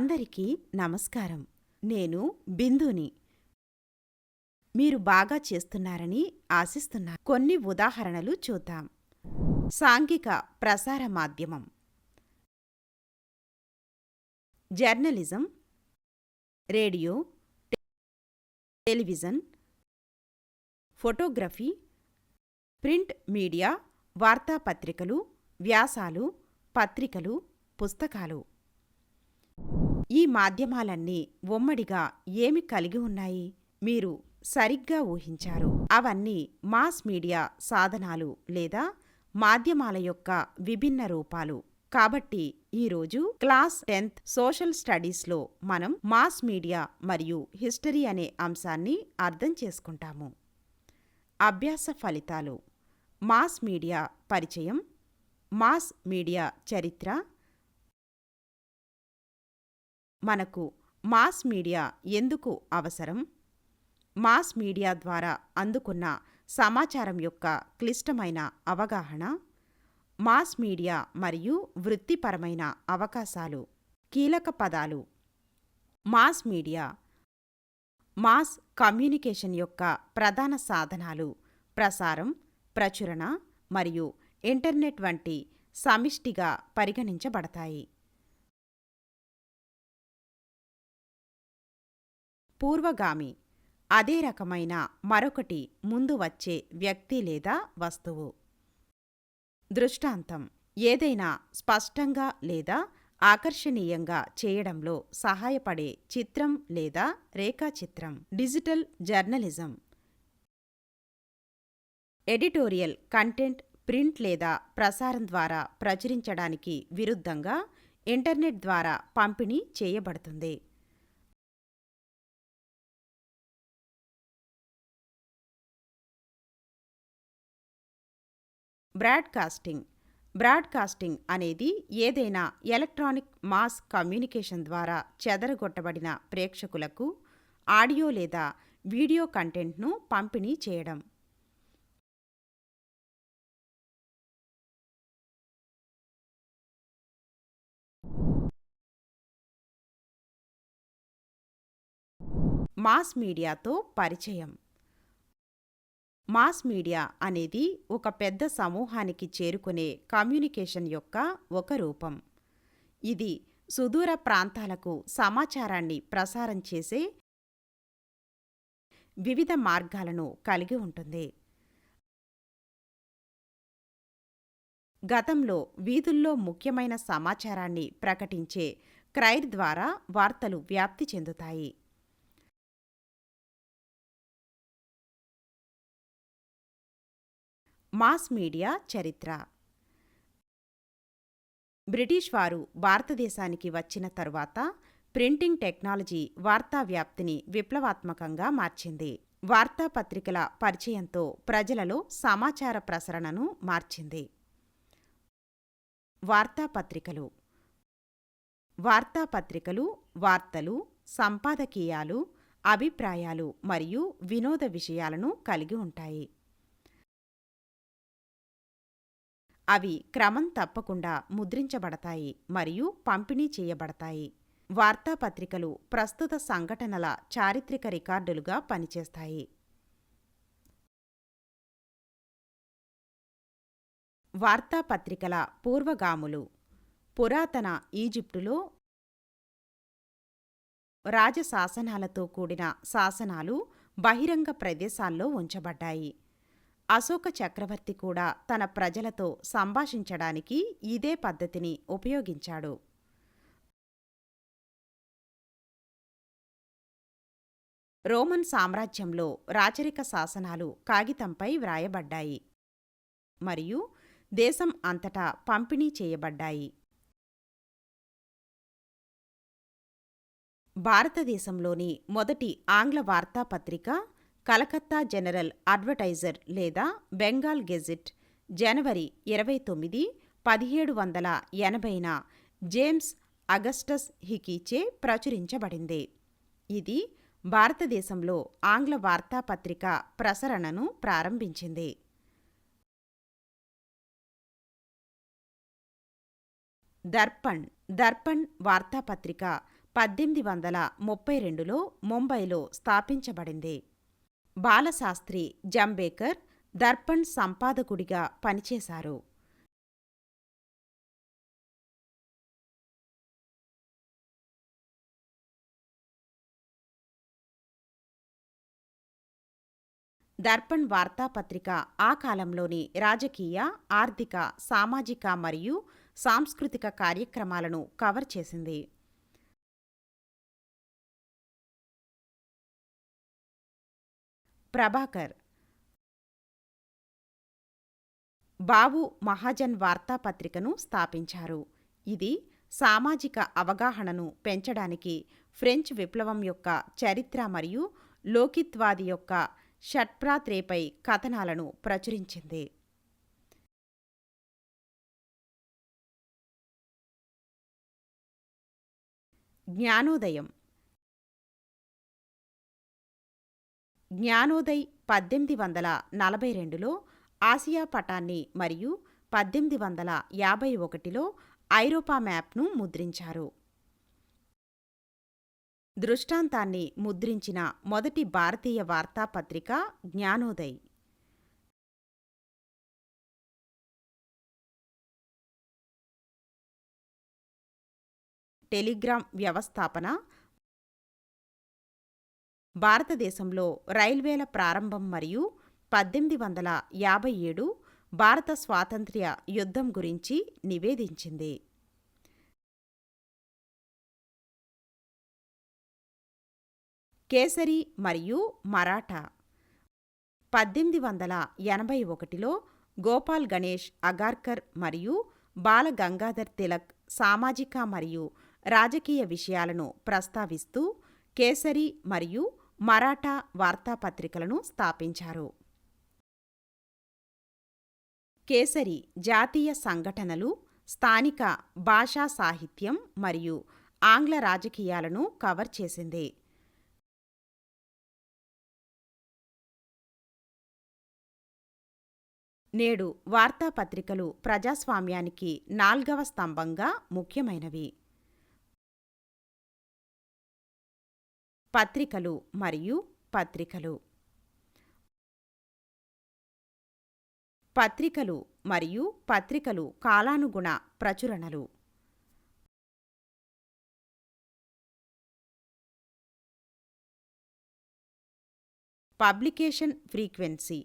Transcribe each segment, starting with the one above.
అందరికీ నమస్కారం. నేను బిందుని. మీరు బాగా చేస్తున్నారని ఆశిస్తున్నాను. కొన్ని ఉదాహరణలు చూద్దాం. సాంఘిక ప్రసార మాధ్యమం, journalism, radio, television, photography, print media, వార్తాపత్రికలు, వ్యాసాలు, పత్రికలు, పుస్తకాలు. ఈ మాధ్యమాలన్నీ ఉమ్మడిగా ఏమి కలిగి ఉన్నాయి? మీరు సరిగ్గా ఊహించారు. అవన్నీ మాస్ మీడియా సాధనాలు లేదా మాధ్యమాల యొక్క విభిన్న రూపాలు. కాబట్టి ఈరోజు క్లాస్ 10th సోషల్ స్టడీస్లో మనం మాస్ మీడియా మరియు హిస్టరీ అనే అంశాన్ని అర్థం చేసుకుంటాము. అభ్యాస ఫలితాలు: మాస్ మీడియా పరిచయం, మాస్ మీడియా చరిత్ర, మనకు మాస్ మీడియా ఎందుకు అవసరం, మాస్ మీడియా ద్వారా అందుకున్న సమాచారం యొక్క క్లిష్టమైన అవగాహన, మాస్ మీడియా మరియు వృత్తిపరమైన అవకాశాలు. కీలక పదాలు: మాస్ మీడియా, మాస్ కమ్యూనికేషన్ యొక్క ప్రధాన సాధనాలు ప్రసారం, ప్రచురణ మరియు ఇంటర్నెట్ వంటి సమిష్టిగా పరిగణించబడతాయి. పూర్వగామి: అదే రకమైన మరొకటి ముందు వచ్చే వ్యక్తి లేదా వస్తువు. దృష్టాంతం: ఏదైనా స్పష్టంగా లేదా ఆకర్షణీయంగా చేయడంలో సహాయపడే చిత్రం లేదా రేఖాచిత్రం. Digital journalism: editorial content print లేదా ప్రసారం ద్వారా ప్రచురించడానికి విరుద్ధంగా ఇంటర్నెట్ ద్వారా పంపిణీ చేయబడుతుంది. బ్రాడ్కాస్టింగ్: బ్రాడ్కాస్టింగ్ అనేది ఏదైనా ఎలక్ట్రానిక్ మాస్ కమ్యూనికేషన్ ద్వారా చెదరగొట్టబడిన ప్రేక్షకులకు ఆడియో లేదా వీడియో కంటెంట్ను పంపిణీ చేయడం. మాస్ మీడియాతో పరిచయం. మాస్ మీడియా అనేది ఒక పెద్ద సమూహానికి చేరుకునే కమ్యూనికేషన్ యొక్క ఒక రూపం. ఇది సుదూర ప్రాంతాలకు సమాచారాన్ని ప్రసారం చేసే వివిధ మార్గాలను కలిగి ఉంటుంది. గతంలో వీధుల్లో ముఖ్యమైన సమాచారాన్ని ప్రకటించే క్రైర్ ద్వారా వార్తలు వ్యాప్తి చెందుతాయి. మాస్ మీడియా చరిత్ర. బ్రిటిష్ వారు భారతదేశానికి వచ్చిన తరువాత ప్రింటింగ్ టెక్నాలజీ వార్తా వ్యాప్తిని విప్లవాత్మకంగా మార్చింది. వార్తాపత్రికల పరిచయంతో ప్రజలలో సమాచార ప్రసరణను మార్చింది. వార్తాపత్రికలు. వార్తాపత్రికలు వార్తలు, సంపాదకీయాలు, అభిప్రాయాలు మరియు వినోద విషయాలను కలిగి ఉంటాయి. అవి క్రమం తప్పకుండా ముద్రించబడతాయి మరియు పంపిణీ చేయబడతాయి. వార్తాపత్రికలు ప్రస్తుత సంఘటనల చారిత్రక రికార్డులుగా పనిచేస్తాయి. వార్తాపత్రికల పూర్వగాములు. పురాతన ఈజిప్టులో రాజశాసనాలతో కూడిన శాసనాలు బహిరంగ ప్రదేశాల్లో ఉంచబడ్డాయి. అశోక చక్రవర్తి కూడా తన ప్రజలతో సంభాషించడానికి ఇదే పద్ధతిని ఉపయోగించాడు. రోమన్ సామ్రాజ్యంలో రాచరిక శాసనాలు కాగితంపై వ్రాయబడ్డాయి మరియు దేశం అంతటా పంపిణీ చేయబడ్డాయి. భారతదేశంలోని మొదటి ఆంగ్ల వార్తాపత్రిక కలకత్తా జనరల్ అడ్వర్టైజర్ లేదా బెంగాల్ గెజిట్ జనవరి 29, 1780న జేమ్స్ అగస్టస్ హికీచే ప్రచురించబడింది. ఇది భారతదేశంలో ఆంగ్ల వార్తాపత్రిక ప్రసరణను ప్రారంభించింది. దర్పణ్ వార్తాపత్రిక 1832లో ముంబైలో స్థాపించబడింది. బాలశాస్త్రి జంబేకర్ దర్పణ్ సంపాదకుడిగా పనిచేశారు. దర్పణ్ వార్తాపత్రిక ఆ కాలంలోని రాజకీయ, ఆర్థిక, సామాజిక మరియు సాంస్కృతిక కార్యక్రమాలను కవర్ చేసింది. ప్రభాకర్ బాబు మహాజన్ వార్తాపత్రికను స్థాపించారు. ఇది సామాజిక అవగాహనను పెంచడానికి ఫ్రెంచ్ విప్లవం యొక్క చరిత్ర మరియు లోకిత్వాది యొక్క షట్ప్రాత్రేపై కథనాలను ప్రచురించింది. జ్ఞానోదయం జ్ఞానోదయ్ 1842లో ఆసియా పటాన్ని మరియు 1851లో ఐరోపా మ్యాప్ను ముద్రించారు. దృష్టాంతాన్ని ముద్రించిన మొదటి భారతీయ వార్తాపత్రిక జ్ఞానోదయ్. టెలిగ్రామ్ వ్యవస్థాపన భారతదేశంలో రైల్వేల ప్రారంభం మరియు 1857 భారత స్వాతంత్ర్య యుద్ధం గురించి నివేదించింది. కేసరి మరియు మరాఠా 1881లో గోపాల్ గణేష్ అగార్కర్ మరియు బాల గంగాధర్ తిలక్ సామాజిక మరియు రాజకీయ విషయాలను ప్రస్తావిస్తూ కేసరి మరియు మరాఠా వార్తాపత్రికలను స్థాపించారు. కేసరి జాతీయ సంఘటనలు, స్థానిక భాషా సాహిత్యం మరియు ఆంగ్ల రాజకీయాలను కవర్ చేసింది. నేడు వార్తాపత్రికలు ప్రజాస్వామ్యానికి 4వ స్తంభంగా ముఖ్యమైనవి. పత్రికలు మరియు పత్రికలు పత్రికలు మరియు పత్రికలు కాలానుగుణ ప్రచురణలు. పబ్లికేషన్ ఫ్రీక్వెన్సీ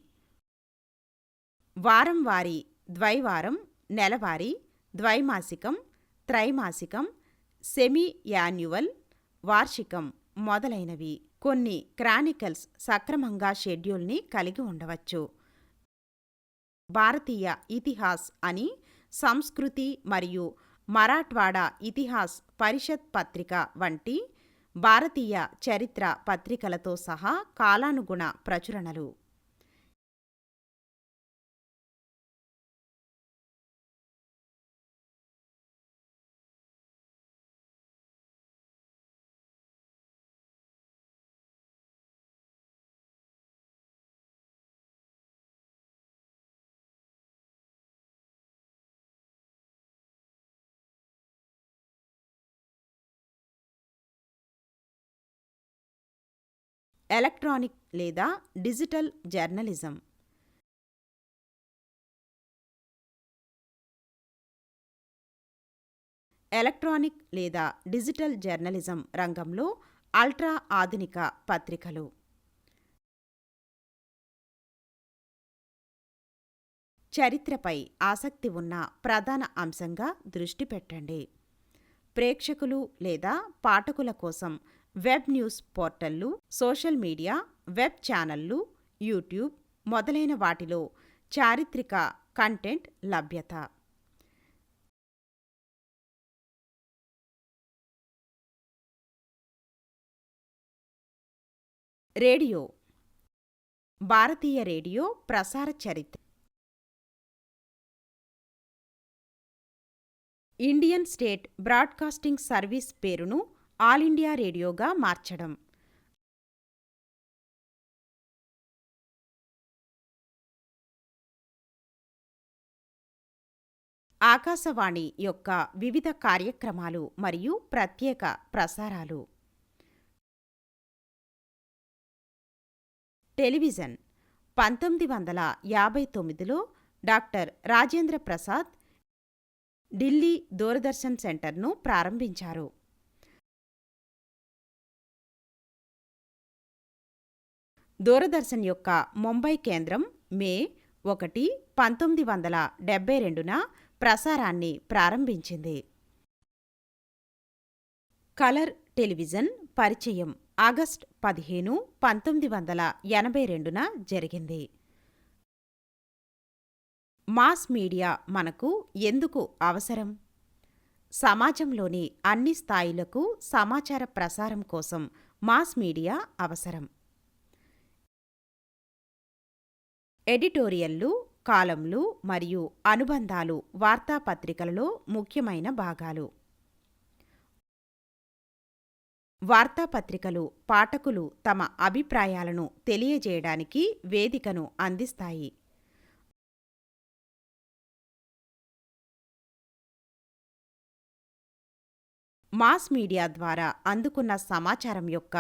వారం వారీ, ద్వైవారం, నెలవారీ, ద్వైమాసికం, త్రైమాసికం, సెమీ యాన్యువల్, వార్షికం మొదలైనవి. కొన్ని క్రానికల్స్ సక్రమంగా షెడ్యూల్ని కలిగి ఉండవచ్చు. భారతీయ ఇతిహాస్ అని సంస్కృతి మరియు మరాఠ్వాడా ఇతిహాస్ పరిషత్ పత్రిక వంటి భారతీయ చరిత్ర పత్రికలతో సహా కాలానుగుణ ప్రచురణలు. ఎలక్ట్రానిక్ లేదా డిజిటల్ జర్నలిజం ఎలక్ట్రానిక్ లేదా డిజిటల్ జర్నలిజం రంగంలో అల్ట్రా ఆధునిక పత్రికలు. చరిత్రపై ఆసక్తి ఉన్న ప్రధాన అంశంగా దృష్టి పెట్టండి. ప్రేక్షకులు లేదా పాఠకుల కోసం వెబ్ న్యూస్ పోర్టళ్లు, సోషల్ మీడియా, వెబ్ ఛానళ్లు, యూట్యూబ్ మొదలైన వాటిలో చారిత్రక కంటెంట్ లభ్యత. రేడియో భారతీయ రేడియో ప్రసార చరిత్ర. ఇండియన్ స్టేట్ బ్రాడ్కాస్టింగ్ సర్వీస్ పేరును ఆల్ ఇండియా రేడియోగా మార్చడం. ఆకాశవాణి యొక్క వివిధ కార్యక్రమాలు మరియు ప్రత్యేక ప్రసారాలు. టెలివిజన్ 1959లో డాక్టర్ రాజేంద్ర ప్రసాద్ ఢిల్లీ దూరదర్శన్ సెంటర్ను ప్రారంభించారు. దూరదర్శన్ యొక్క ముంబై కేంద్రం మే 1, 1972న ప్రసారాన్ని ప్రారంభించింది. కలర్ టెలివిజన్ పరిచయం ఆగస్టు 15, 1982న జరిగింది. మాస్ మీడియా మనకు ఎందుకు అవసరం? సమాజంలోని అన్ని స్థాయిలకు సమాచార ప్రసారం కోసం మాస్ మీడియా అవసరం. ఎడిటోరియల్లు, కాలమ్లు మరియు అనుబంధాలు వార్తాపత్రికలలో ముఖ్యమైన భాగాలు. వార్తాపత్రికలు పాఠకులు తమ అభిప్రాయాలను తెలియజేయడానికి వేదికను అందిస్తాయి. మాస్ మీడియా ద్వారా అందుకున్న సమాచారం యొక్క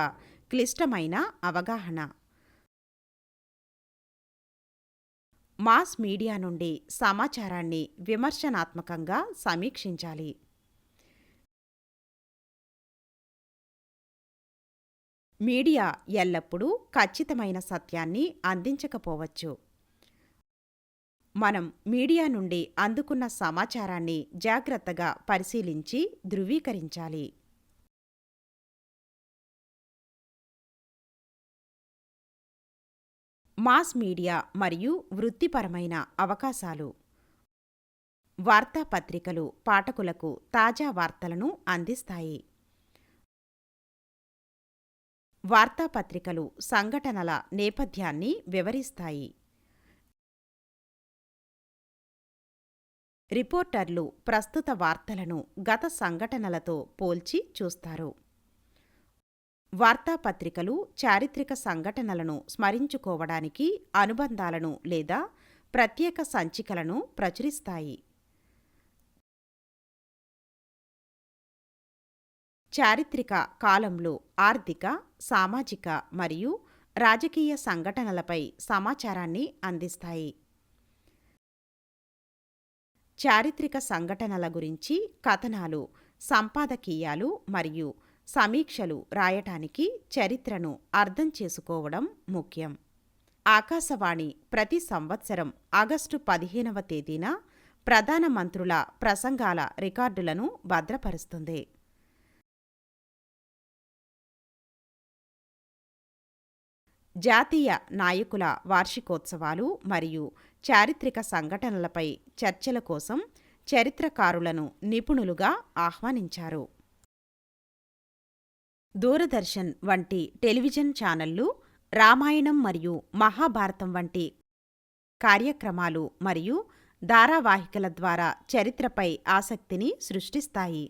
క్లిష్టమైన అవగాహన. మాస్ మీడియా నుండి సమాచారాన్ని విమర్శనాత్మకంగా సమీక్షించాలి. మీడియా ఎల్లప్పుడూ ఖచ్చితమైన సత్యాన్ని అందించకపోవచ్చు. మనం మీడియా నుండి అందుకున్న సమాచారాన్ని జాగ్రత్తగా పరిశీలించి ధృవీకరించాలి. మాస్ మీడియా మరియు వృత్తిపరమైన అవకాశాలు. వార్తాపత్రికలు పాఠకులకు తాజా వార్తలను అందిస్తాయి. వార్తాపత్రికలు సంఘటనల నేపథ్యాన్ని వివరిస్తాయి. రిపోర్టర్లు ప్రస్తుత వార్తలను గత సంఘటనలతో పోల్చి చూస్తారు. వార్తాపత్రికలు చారిత్రక సంఘటనలను స్మరించుకోవడానికి అనుబంధాలను లేదా ప్రత్యేక సంచికలను ప్రచురిస్తాయి. చారిత్రక కాలంలో ఆర్థిక, సామాజిక మరియు రాజకీయ సంఘటనలపై సమాచారాన్ని అందిస్తాయి. చారిత్రక సంఘటనల గురించి కథనాలు, సంపాదకీయాలు మరియు సమీక్షలు రాయటానికి చరిత్రను అర్థం చేసుకోవడం ముఖ్యం. ఆకాశవాణి ప్రతి సంవత్సరం ఆగస్టు 15వ తేదీన ప్రధానమంత్రుల ప్రసంగాల రికార్డులను భద్రపరుస్తుంది. జాతీయ నాయకుల వార్షికోత్సవాలు మరియు చారిత్రక సంఘటనలపై చర్చల కోసం చరిత్రకారులను నిపుణులుగా ఆహ్వానించారు. దూరదర్శన్ వంటి టెలివిజన్ ఛానళ్లు రామాయణం మరియు మహాభారతం వంటి కార్యక్రమాలు మరియు ధారావాహికల ద్వారా చరిత్రపై ఆసక్తిని సృష్టిస్తాయి.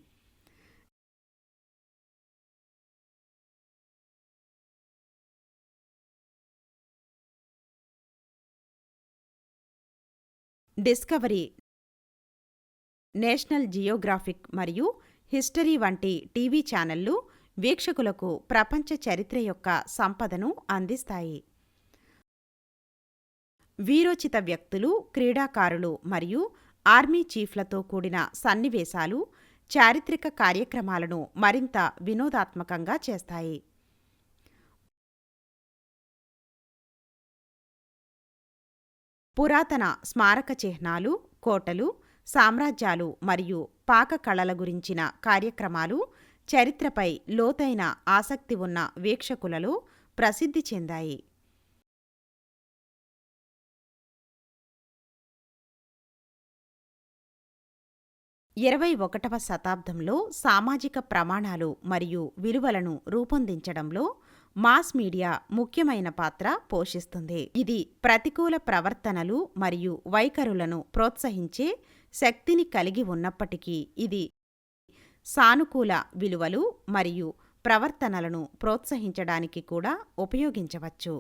డిస్కవరీ, నేషనల్ జియోగ్రాఫిక్ మరియు హిస్టరీ వంటి టీవీ ఛానళ్లు వీక్షకులకు ప్రపంచ చరిత్ర యొక్క సంపదను అందిస్తాయి. వీరోచిత వ్యక్తులు, క్రీడాకారులు మరియు ఆర్మీ చీఫ్లతో కూడిన సన్నివేశాలు చారిత్రక కార్యక్రమాలను మరింత వినోదాత్మకంగా చేస్తాయి. పురాతన స్మారక చిహ్నాలు, కోటలు, సామ్రాజ్యాలు మరియు పాక కళల గురించిన కార్యక్రమాలు చరిత్రపై లోతైన ఆసక్తి ఉన్న వీక్షకులలో ప్రసిద్ధి చెందాయి. 21వ శతాబ్దంలో సామాజిక ప్రమాణాలు మరియు విలువలను రూపొందించడంలో మాస్ మీడియా ముఖ్యమైన పాత్ర పోషిస్తుంది. ఇది ప్రతికూల ప్రవర్తనలు మరియు వైఖరులను ప్రోత్సహించే శక్తిని కలిగి ఉన్నప్పటికీ, ఇది సానుకూల విలువలు మరియు ప్రవర్తనలను ప్రోత్సహించడానికి కూడా ఉపయోగించవచ్చు.